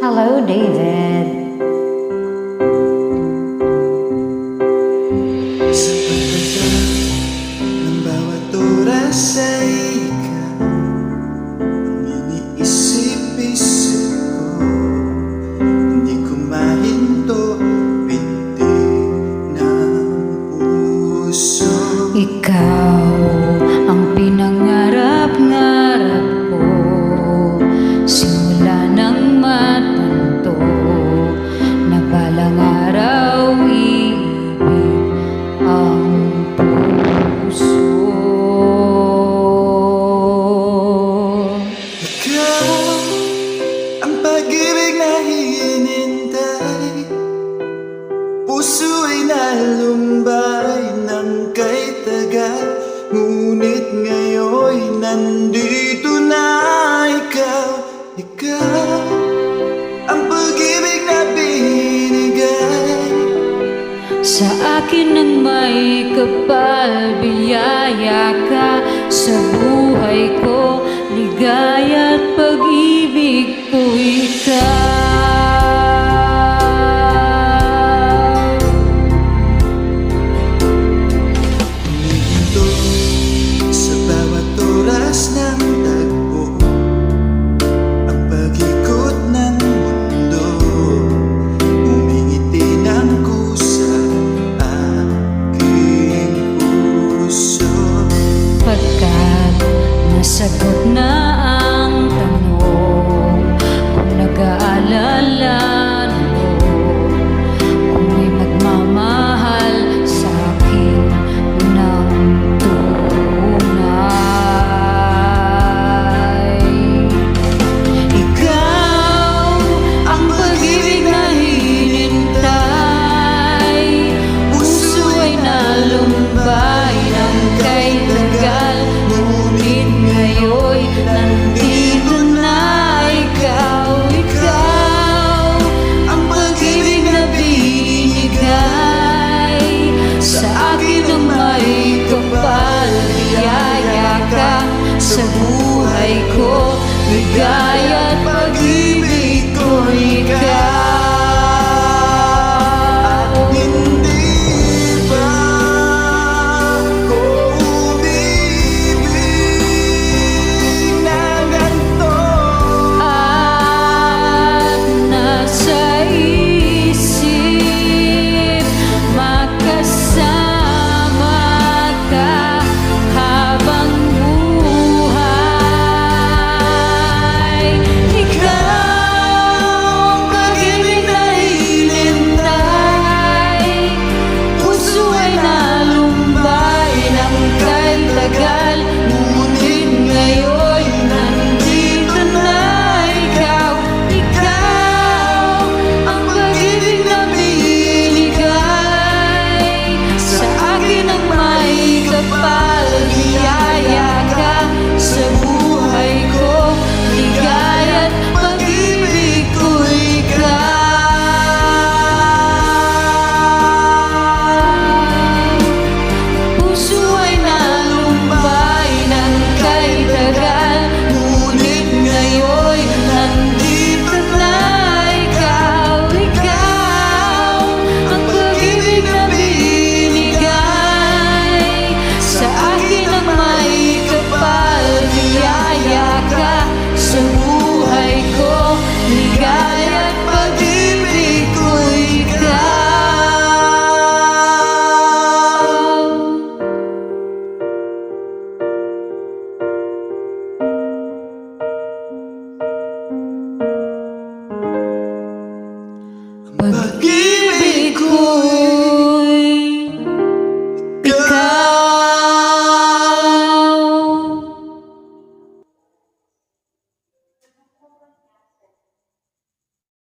Hello, David. Sa pagdata ng bawat oras ay ikaw ang iniisip-isip ko. Hindi ko mahinto, pintig ng puso. Ikaw ang pinangarap-ngarap ko, simula ng matanto na balang araw iibig ang puso. Ikaw ang pag-ibig na hinintay, puso ay nalumbay ng kay tagal. Ngunit ngayon nandito na ikaw. Ikaw ang pag-ibig na binigay Sa akin ng may kapal, biyaya ka sa buhay ko, ligaya at pag-ibig ko.